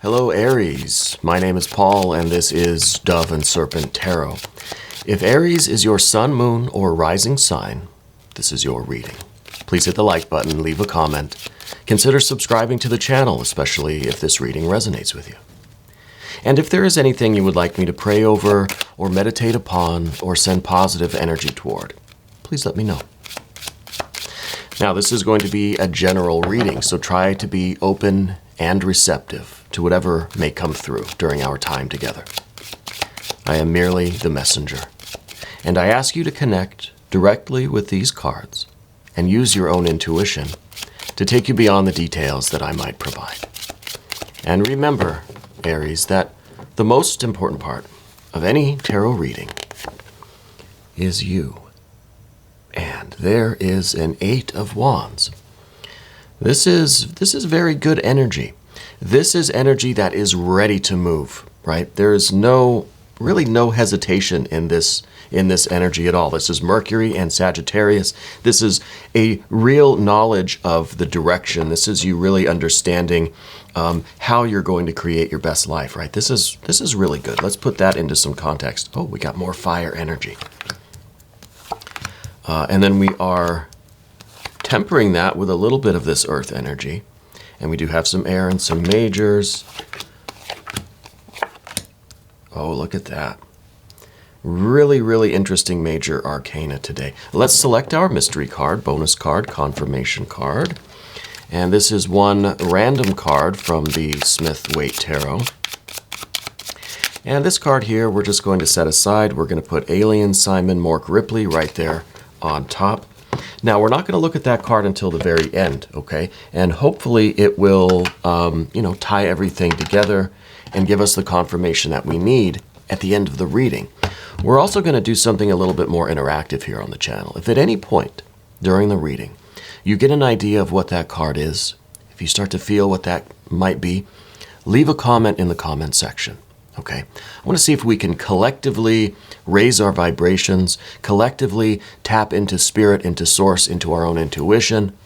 Hello Aries, my name is Paul and this is Dove and Serpent Tarot. If Aries is your sun, moon, or rising sign, this is your reading. Please hit the like button, leave a comment. Consider subscribing to the channel, especially if this reading resonates with you. And if there is anything you would like me to pray over or meditate upon or send positive energy toward, please let me know. Now this is going to be a general reading, so try to be open and receptive to whatever may come through during our time together. I am merely the messenger, and I ask you to connect directly with these cards and use your own intuition to take you beyond the details that I might provide. And remember, Aries, that the most important part of any tarot reading is you. And there is an 8 of Wands. This is very good energy. This is energy that is ready to move, right? There is really no hesitation in this energy at all. This is Mercury and Sagittarius. This is a real knowledge of the direction. This is you really understanding how you're going to create your best life, right? This is really good. Let's put that into some context. Oh, we got more fire energy. And then we are tempering that with a little bit of this earth energy. And we do have some air and some majors. Oh, look at that. Really, really interesting major arcana today. Let's select our mystery card, bonus card, confirmation card. And this is one random card from the Smith-Waite Tarot. And this card here, we're just going to set aside. We're going to put Alien Simon Mork Ripley right there on top. Now, we're not going to look at that card until the very end, okay? And hopefully it will, tie everything together and give us the confirmation that we need at the end of the reading. We're also going to do something a little bit more interactive here on the channel. If at any point during the reading you get an idea of what that card is, if you start to feel what that might be, leave a comment in the comment section. Okay, I want to see if we can collectively raise our vibrations, collectively tap into spirit, into source, into our own intuition,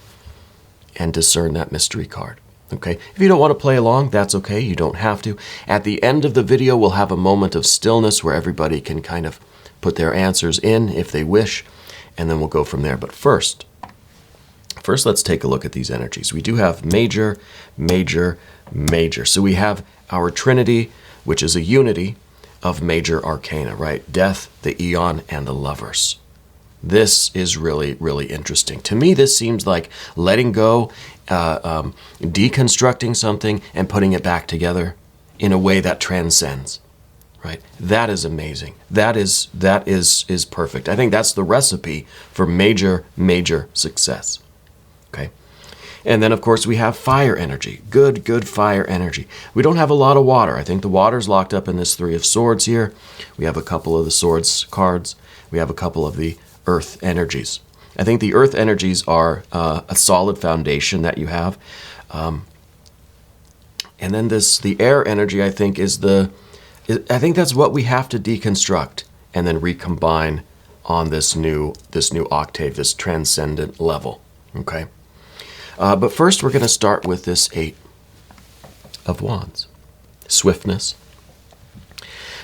and discern that mystery card. Okay, if you don't want to play along, that's okay. You don't have to. At the end of the video, we'll have a moment of stillness where everybody can kind of put their answers in if they wish, and then we'll go from there. But first, let's take a look at these energies. We do have major, major, major. So we have our Trinity, which is a unity of major arcana, right? Death, the Eon, and the Lovers. This is really, really interesting. To me, this seems like letting go, deconstructing something, and putting it back together in a way that transcends, right? That is amazing. That is perfect. I think that's the recipe for major, major success, okay? And then, of course, we have fire energy. Good fire energy. We don't have a lot of water. I think the water's locked up in this 3 of Swords here. We have a couple of the Swords cards. We have a couple of the earth energies. I think the earth energies are a solid foundation that you have. And then the air energy, I think, I think that's what we have to deconstruct and then recombine on this new octave, this transcendent level, okay? But first, we're going to start with this 8 of Wands. Swiftness.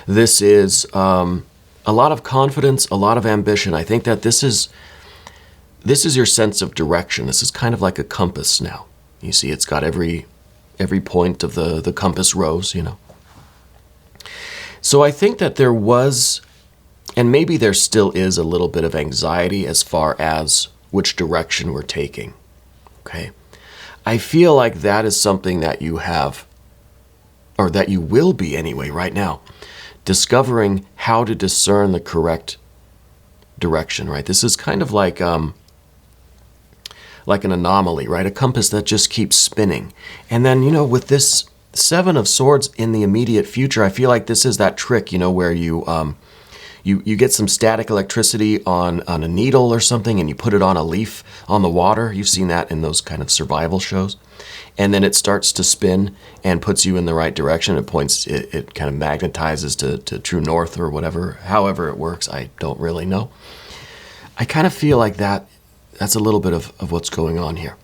This is a lot of confidence, a lot of ambition. I think that this is your sense of direction. This is kind of like a compass now. You see, it's got every point of the compass rose, you know. So I think that there was, and maybe there still is, a little bit of anxiety as far as which direction we're taking. Okay, I feel like that is something that you have, or that you will be anyway right now, discovering how to discern the correct direction, right? This is kind of like an anomaly, right? A compass that just keeps spinning. And then, with this 7 of Swords in the immediate future, I feel like this is that trick, where you get some static electricity on a needle or something, and you put it on a leaf on the water. You've seen that in those kind of survival shows. And then it starts to spin and puts you in the right direction. It kind of magnetizes to true north or whatever. However it works, I don't really know. I kind of feel like that's a little bit of what's going on here.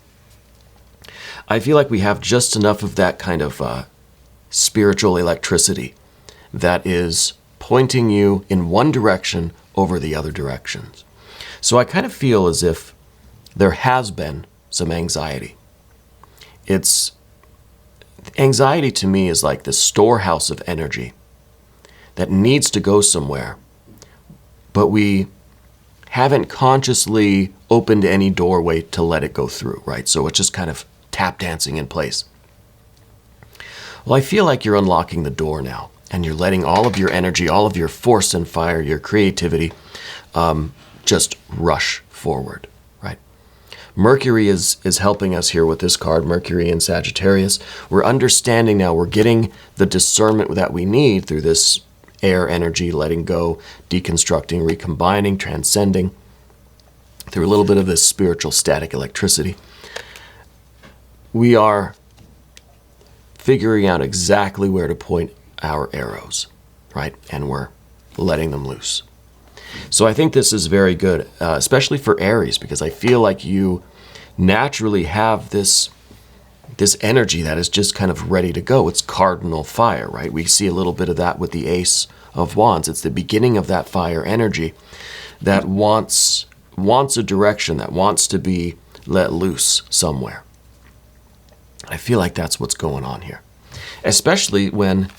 I feel like we have just enough of that kind of spiritual electricity that is pointing you in one direction over the other directions. So I kind of feel as if there has been some anxiety. Anxiety to me is like the storehouse of energy that needs to go somewhere, but we haven't consciously opened any doorway to let it go through, right? So it's just kind of tap dancing in place. Well, I feel like you're unlocking the door now, and you're letting all of your energy, all of your force and fire, your creativity, just rush forward, right? Mercury is helping us here with this card, Mercury in Sagittarius. We're understanding now, we're getting the discernment that we need through this air energy, letting go, deconstructing, recombining, transcending, through a little bit of this spiritual static electricity. We are figuring out exactly where to point our arrows, right? And we're letting them loose. So I think this is very good, especially for Aries, because I feel like you naturally have this energy that is just kind of ready to go. It's cardinal fire, right? We see a little bit of that with the Ace of Wands. It's the beginning of that fire energy that wants a direction, that wants to be let loose somewhere. I feel like that's what's going on here, especially when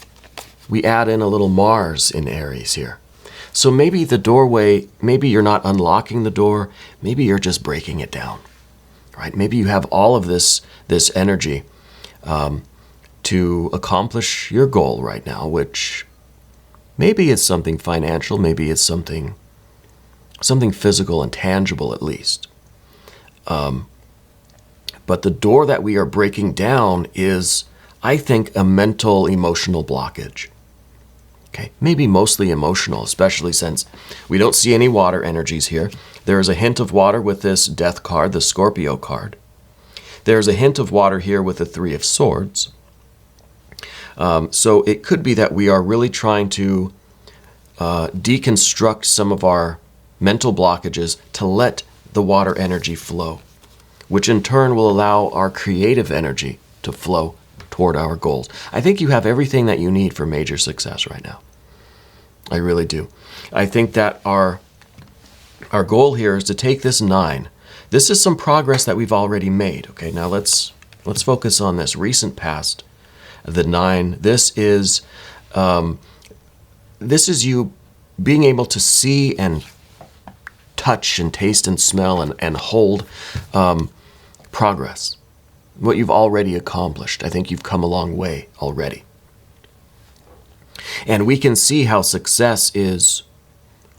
we add in a little Mars in Aries here. So maybe the doorway, maybe you're not unlocking the door, maybe you're just breaking it down, right? Maybe you have all of this energy to accomplish your goal right now, which maybe is something financial, maybe it's something physical and tangible at least. But the door that we are breaking down is, I think, a mental, emotional blockage. Okay, maybe mostly emotional, especially since we don't see any water energies here. There is a hint of water with this Death card, the Scorpio card. There's a hint of water here with the Three of Swords. So it could be that we are really trying to deconstruct some of our mental blockages to let the water energy flow, which in turn will allow our creative energy to flow toward our goals. I think you have everything that you need for major success right now. I really do. I think that our goal here is to take this 9. This is some progress that we've already made. Okay, now let's focus on this recent past. The 9. This is you being able to see and touch and taste and smell and hold progress. What you've already accomplished. I think you've come a long way already. And we can see how success is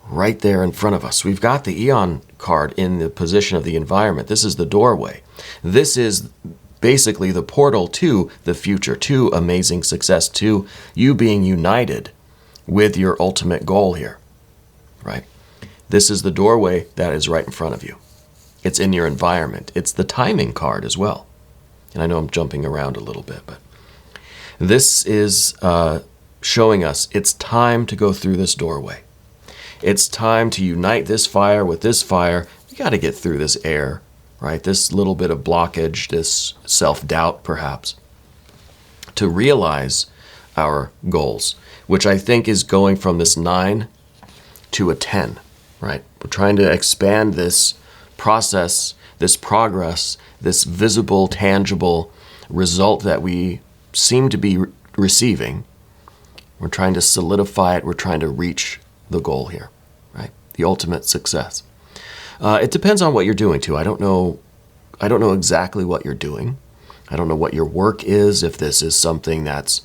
right there in front of us. We've got the Eon card in the position of the environment. This is the doorway. This is basically the portal to the future, to amazing success, to you being united with your ultimate goal here, right? This is the doorway that is right in front of you. It's in your environment. It's the timing card as well. And I know I'm jumping around a little bit, but this is showing us it's time to go through this doorway. It's time to unite this fire with this fire. We got to get through this air, right? This little bit of blockage, this self-doubt perhaps, to realize our goals, which I think is going from this 9 to a 10, right? We're trying to expand this process, this progress, this visible, tangible result that we seem to be receiving. We're trying to solidify it. We're trying to reach the goal here, right? The ultimate success. It depends on what you're doing too. I don't know exactly what you're doing. I don't know what your work is, if this is something that's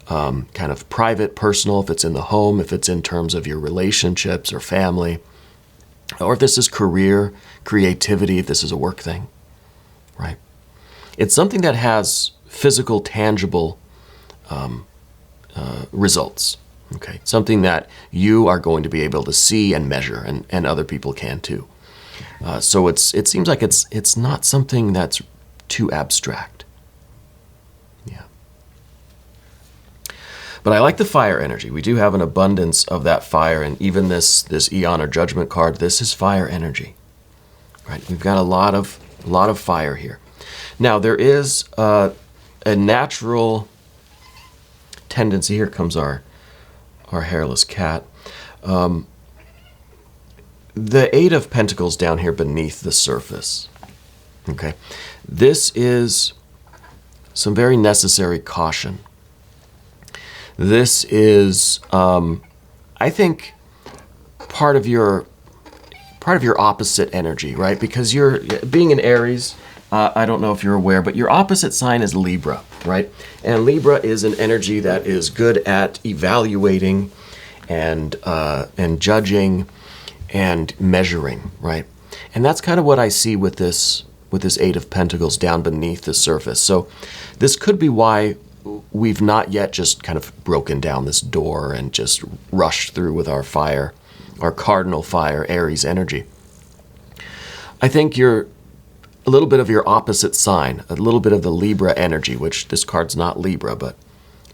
kind of private, personal, if it's in the home, if it's in terms of your relationships or family, or if this is career, creativity, if this is a work thing, right? It's something that has physical, tangible results, okay? Something that you are going to be able to see and measure, and other people can too. So it seems like it's not something that's too abstract. Yeah. But I like the fire energy. We do have an abundance of that fire, and even this Eon or Judgment card, this is fire energy, right? We've got a lot of fire here. Now there is a natural tendency, here comes our hairless cat. The Eight of Pentacles down here beneath the surface. Okay, this is some very necessary caution. This is, I think, part of your opposite energy, right? Because you're being an Aries. I don't know if you're aware, but your opposite sign is Libra, right? And Libra is an energy that is good at evaluating and judging and measuring, right? And that's kind of what I see with this Eight of Pentacles down beneath the surface. So this could be why we've not yet just kind of broken down this door and just rushed through with our fire, our cardinal fire, Aries energy. I think you're a little bit of your opposite sign, a little bit of the Libra energy, which this card's not Libra, but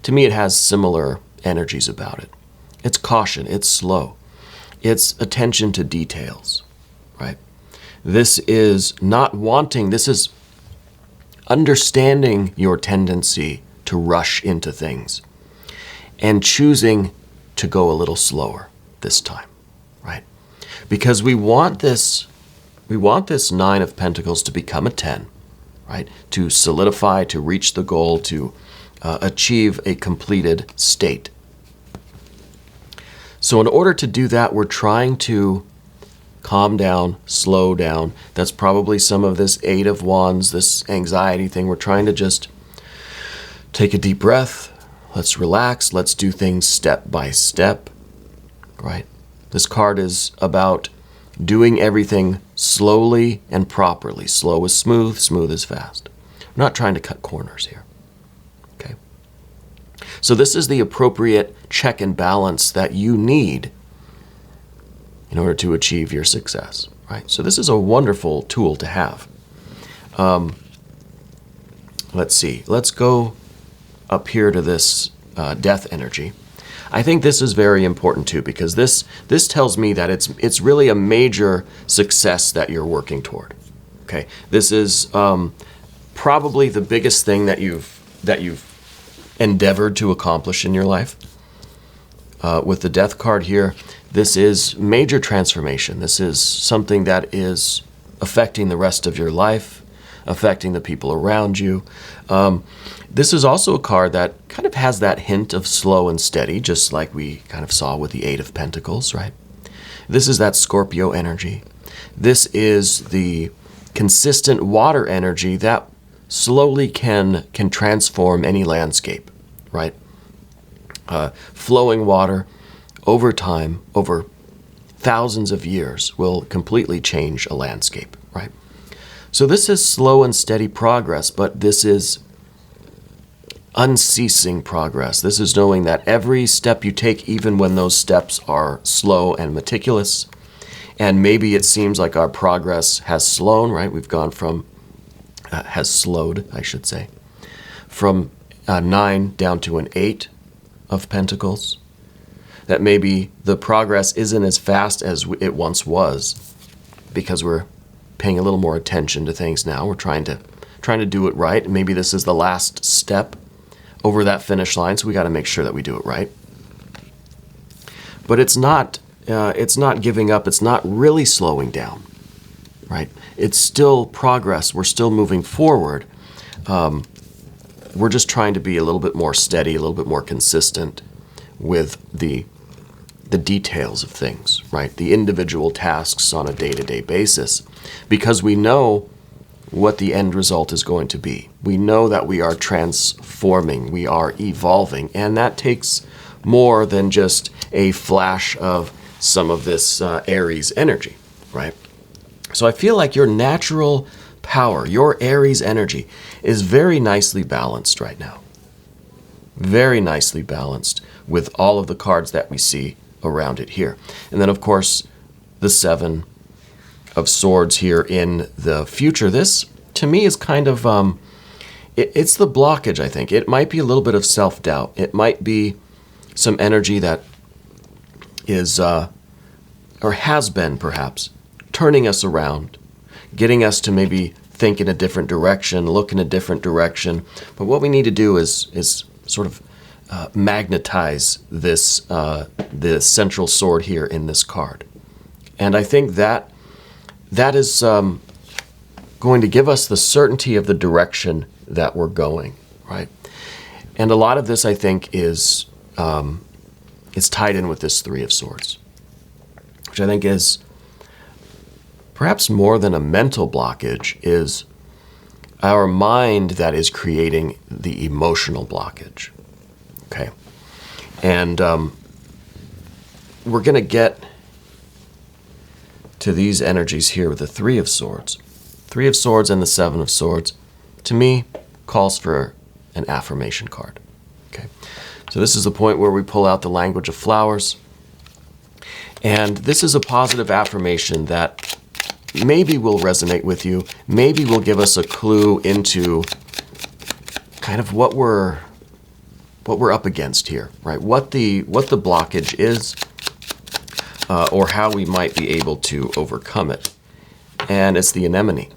to me it has similar energies about it. It's caution, it's slow, it's attention to details, right? This is not wanting, this is understanding your tendency to rush into things and choosing to go a little slower this time, right? Because we want this Nine of Pentacles to become a 10, right? To solidify, to reach the goal, to achieve a completed state. So in order to do that, we're trying to calm down, slow down. That's probably some of this Eight of Wands, this anxiety thing. We're trying to just take a deep breath. Let's relax. Let's do things step by step, right? This card is about doing everything slowly and properly. Slow is smooth, smooth is fast. We're not trying to cut corners here, okay? So this is the appropriate check and balance that you need in order to achieve your success, right? So this is a wonderful tool to have. Let's see. Let's go up here to this death energy. I think this is very important too, because this tells me that it's really a major success that you're working toward. Okay, this is probably the biggest thing that you've endeavored to accomplish in your life. With the Death card here, this is major transformation. This is something that is affecting the rest of your life, affecting the people around you. This is also a card that kind of has that hint of slow and steady, just like we kind of saw with the Eight of Pentacles, right? This is that Scorpio energy. This is the consistent water energy that slowly can transform any landscape, right? Flowing water over time, over thousands of years, will completely change a landscape, right? So this is slow and steady progress, but this is unceasing progress. This is knowing that every step you take, even when those steps are slow and meticulous, and maybe it seems like our progress has slowed, right? We've gone from, has slowed, I should say, from 9 down to an 8 of Pentacles. That maybe the progress isn't as fast as it once was because we're paying a little more attention to things now. We're trying to do it right. Maybe this is the last step over that finish line, so we got to make sure that we do it right. But it's not giving up. It's not really slowing down, right? It's still progress. We're still moving forward. We're just trying to be a little bit more steady, a little bit more consistent with the details of things, right? The individual tasks on a day-to-day basis, because we know what the end result is going to be. We know that we are transforming, we are evolving, and that takes more than just a flash of some of this Aries energy, right? So I feel like your natural power, your Aries energy, is very nicely balanced right now. Very nicely balanced with all of the cards that we see around it here. And then, of course, the Seven of Swords here in the future. This, to me, is kind of, it's the blockage, I think. It might be a little bit of self-doubt. It might be some energy that is, or has been, perhaps, turning us around, getting us to maybe think in a different direction, look in a different direction. But what we need to do is sort of magnetize this the central sword here in this card. And I think that is going to give us the certainty of the direction that we're going, right? And a lot of this, I think, is tied in with this Three of Swords, which I think is perhaps more than a mental blockage, is our mind that is creating the emotional blockage. Okay. And we're going to get to these energies here with the Three of Swords. Three of Swords and the Seven of Swords, to me, calls for an affirmation card. Okay. So this is the point where we pull out the language of flowers. And this is a positive affirmation that maybe will resonate with you, maybe will give us a clue into kind of what we're up against here, right? What the blockage is, or how we might be able to overcome it. And it's the anemone.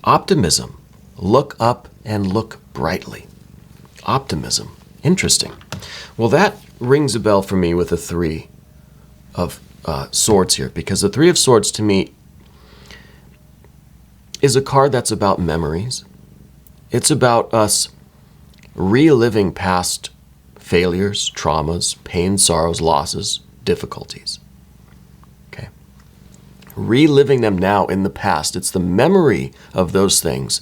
Optimism. Look up and look brightly. Optimism. Interesting. Well, that rings a bell for me with the Three of Swords here, because the Three of Swords to me is a card that's about memories. It's about us reliving past failures, traumas, pain, sorrows, losses, difficulties. Okay. Reliving them now in the past. It's the memory of those things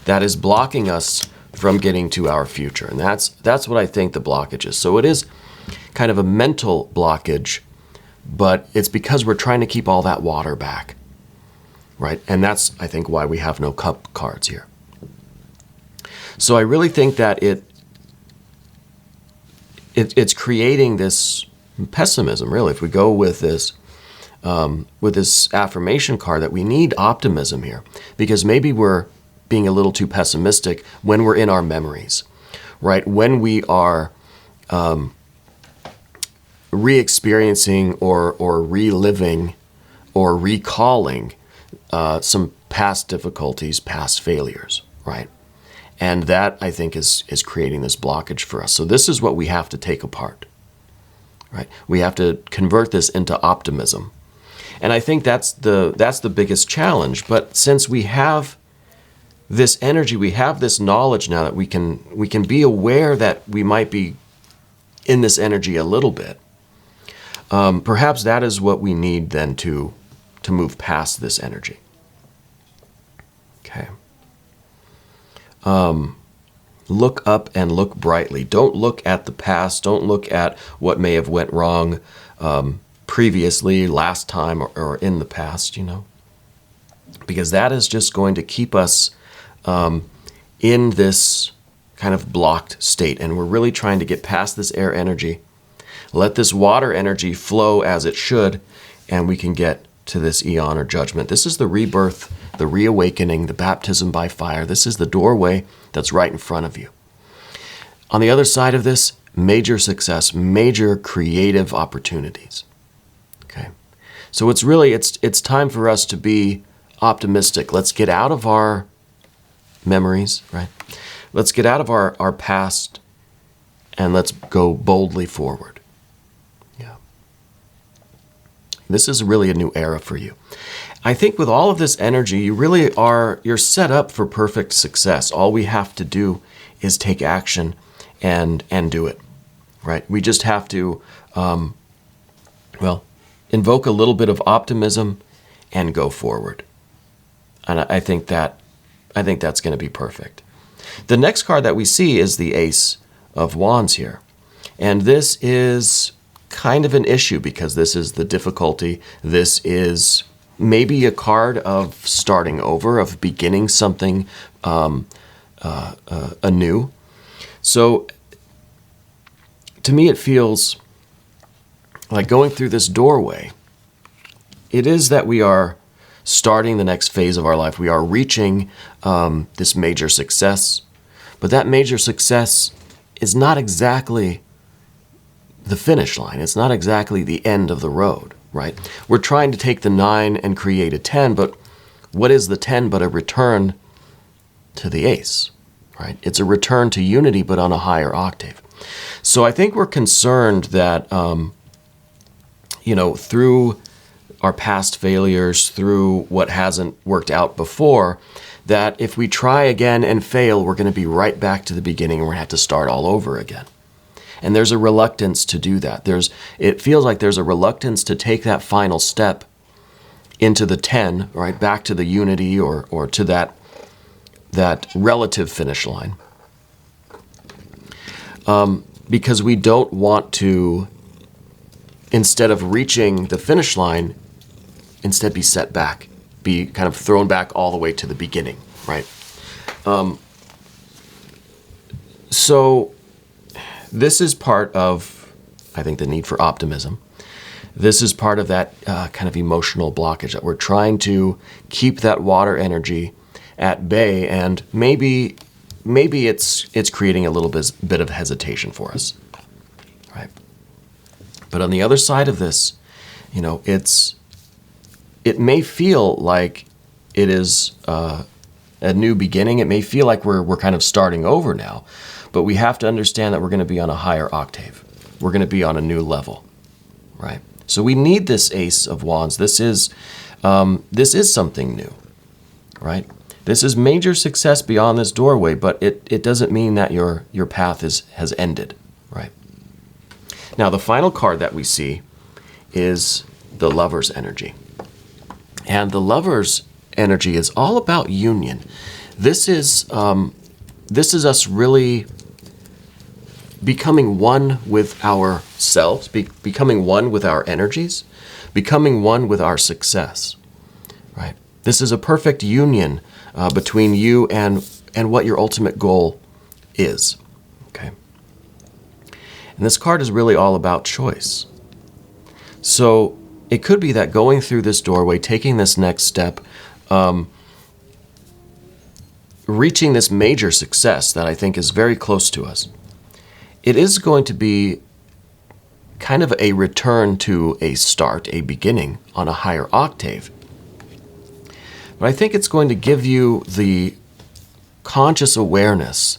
that is blocking us from getting to our future. And that's what I think the blockage is. So it is kind of a mental blockage, but it's because we're trying to keep all that water back. Right? And that's, I think, why we have no cup cards here. So I really think that it's creating this pessimism, really. If we go with this affirmation card, that we need optimism here, because maybe we're being a little too pessimistic when we're in our memories, right? When we are re-experiencing or reliving or recalling some past difficulties, past failures, right? And that, I think, is creating this blockage for us. So this is what we have to take apart, right? We have to convert this into optimism. And I think that's the biggest challenge. But since we have this energy, we have this knowledge now that we can be aware that we might be in this energy a little bit. Perhaps that is what we need then to move past this energy. Okay. Look up and look brightly. Don't look at the past. Don't look at what may have went wrong previously, last time, or in the past, because that is just going to keep us in this kind of blocked state. And we're really trying to get past this air energy, let this water energy flow as it should, and we can get to this eon or judgment. This is the rebirth, the reawakening, the baptism by fire. This is the doorway that's right in front of you. On the other side of this, major success, major creative opportunities. Okay. So it's time for us to be optimistic. Let's get out of our memories, right? Let's get out of our past and let's go boldly forward. This is really a new era for you. I think with all of this energy, you're set up for perfect success. All we have to do is take action and do it, right? We just have to, invoke a little bit of optimism and go forward. And I think that's going to be perfect. The next card that we see is the Ace of Wands here. And this is kind of an issue because this is the difficulty. This is maybe a card of starting over, of beginning something anew. So to me, it feels like going through this doorway. It is that we are starting the next phase of our life. We are reaching this major success, but that major success is not exactly the finish line. It's not exactly the end of the road, right? We're trying to take the 9 and create a 10, but what is the 10 but a return to the Ace, right? It's a return to unity, but on a higher octave. So I think we're concerned that, through our past failures, through what hasn't worked out before, that if we try again and fail, we're going to be right back to the beginning and we're going to have to start all over again. And there's a reluctance to do that. It feels like there's a reluctance to take that final step into the 10, right, back to the unity or to that relative finish line. Because we don't want to, instead of reaching the finish line, instead be set back, be kind of thrown back all the way to the beginning, right? So this is part of, I think, the need for optimism. This is part of that kind of emotional blockage that we're trying to keep that water energy at bay, and maybe it's creating a little bit of hesitation for us, right? But on the other side of this, it may feel like it is a new beginning. It may feel like we're kind of starting over now, but we have to understand that we're going to be on a higher octave. We're going to be on a new level, right? So we need this Ace of Wands. This is something new, right? This is major success beyond this doorway, but it doesn't mean that your path has ended, right? Now, the final card that we see is the Lover's energy. And the Lover's energy is all about union. This is us really becoming one with ourselves, becoming one with our energies, becoming one with our success, right? This is a perfect union between you and what your ultimate goal is, okay? And this card is really all about choice. So it could be that going through this doorway, taking this next step, reaching this major success that I think is very close to us, it is going to be kind of a return to a start, a beginning on a higher octave. But I think it's going to give you the conscious awareness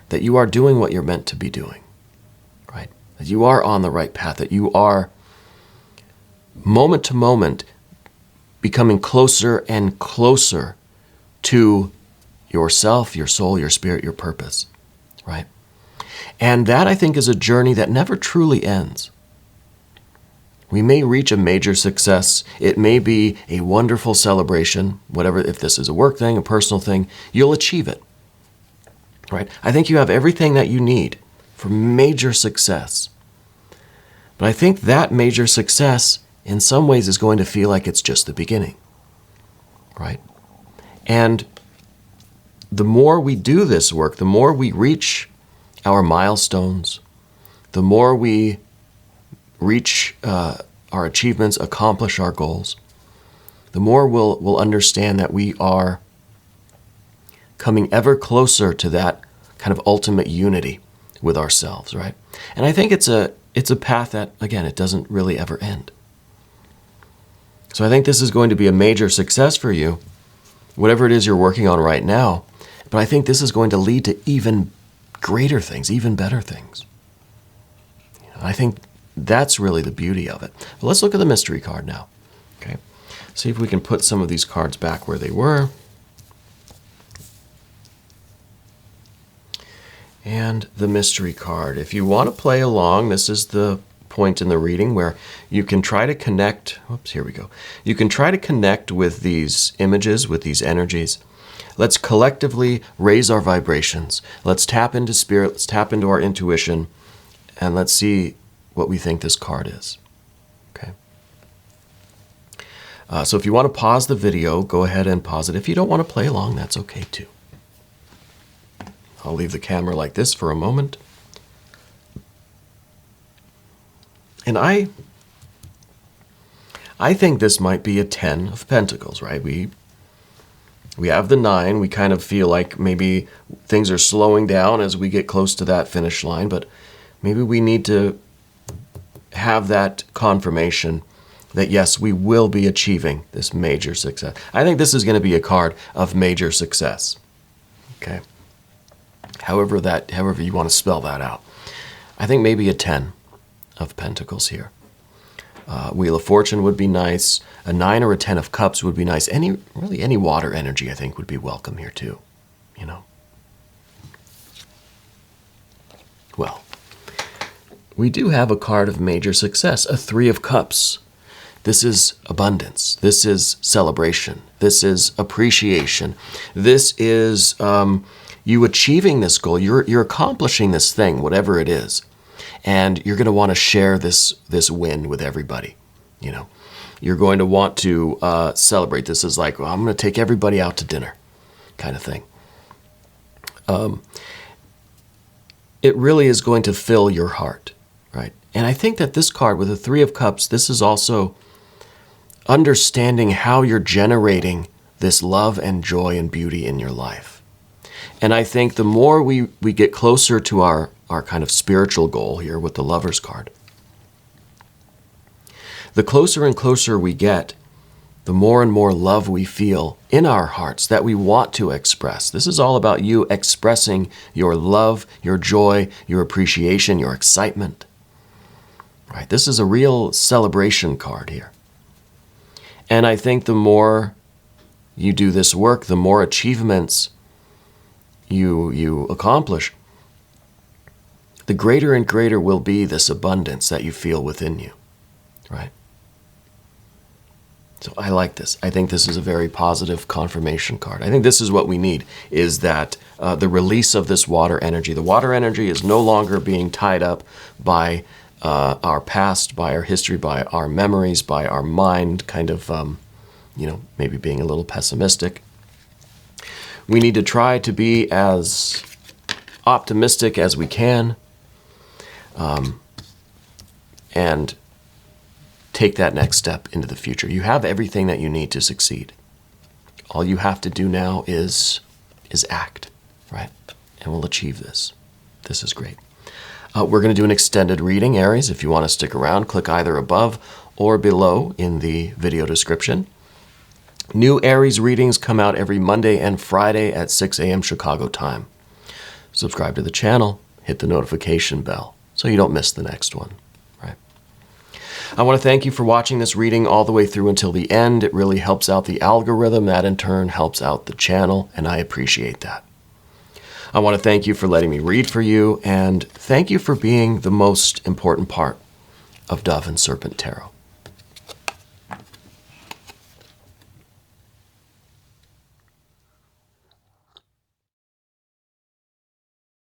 that you are doing what you're meant to be doing, right? That you are on the right path, that you are moment to moment becoming closer and closer to yourself, your soul, your spirit, your purpose, right? And that, I think, is a journey that never truly ends. We may reach a major success. It may be a wonderful celebration, whatever, if this is a work thing, a personal thing, you'll achieve it, right? I think you have everything that you need for major success. But I think that major success, in some ways, is going to feel like it's just the beginning, right? And the more we do this work, the more we reach our milestones, the more we reach our achievements, accomplish our goals, the more we'll understand that we are coming ever closer to that kind of ultimate unity with ourselves, right? And I think it's a path that, again, it doesn't really ever end. So I think this is going to be a major success for you, whatever it is you're working on right now. But I think this is going to lead to even greater things, even better things. I think that's really the beauty of it. But let's look at the mystery card now. Okay, see if we can put some of these cards back where they were. And the mystery card. If you want to play along, this is the point in the reading where you can try to connect. Oops, here we go. You can try to connect with these images, with these energies. Let's collectively raise our vibrations. Let's tap into spirit. Let's tap into our intuition. And let's see what we think this card is. Okay. So if you want to pause the video, go ahead and pause it. If you don't want to play along, that's okay too. I'll leave the camera like this for a moment. And I think this might be a 10 of Pentacles, right? We have the 9. We kind of feel like maybe things are slowing down as we get close to that finish line, but maybe we need to have that confirmation that, yes, we will be achieving this major success. I think this is going to be a card of major success. Okay. However you want to spell that out. I think maybe a 10 of Pentacles here. Wheel of Fortune would be nice. A 9 or a 10 of Cups would be nice. Really any water energy I think would be welcome here too, you know. Well, we do have a card of major success, a 3 of Cups. This is abundance. This is celebration. This is appreciation. This is you achieving this goal. You're accomplishing this thing, whatever it is. And you're going to want to share this win with everybody. You know, you're going to want to celebrate. This is like, well, I'm going to take everybody out to dinner kind of thing. It really is going to fill your heart, right? And I think that this card with the 3 of Cups, this is also understanding how you're generating this love and joy and beauty in your life. And I think the more we get closer to our kind of spiritual goal here with the Lover's card, the closer and closer we get, the more and more love we feel in our hearts that we want to express. This is all about you expressing your love, your joy, your appreciation, your excitement. Right? This is a real celebration card here. And I think the more you do this work, the more achievements you accomplish, the greater and greater will be this abundance that you feel within you, right? So I like this. I think this is a very positive confirmation card. I think this is what we need, is that the release of this water energy. The water energy is no longer being tied up by our past, by our history, by our memories, by our mind, kind of, maybe being a little pessimistic. We need to try to be as optimistic as we can, and take that next step into the future. You have everything that you need to succeed. All you have to do now is act, right? And we'll achieve this. This is great. We're going to do an extended reading, Aries. If you want to stick around, click either above or below in the video description. New Aries readings come out every Monday and Friday at 6 a.m. Chicago time. Subscribe to the channel, hit the notification bell so you don't miss the next one, right? I want to thank you for watching this reading all the way through until the end. It really helps out the algorithm. That in turn helps out the channel, and I appreciate that. I want to thank you for letting me read for you, and thank you for being the most important part of Dove and Serpent Tarot.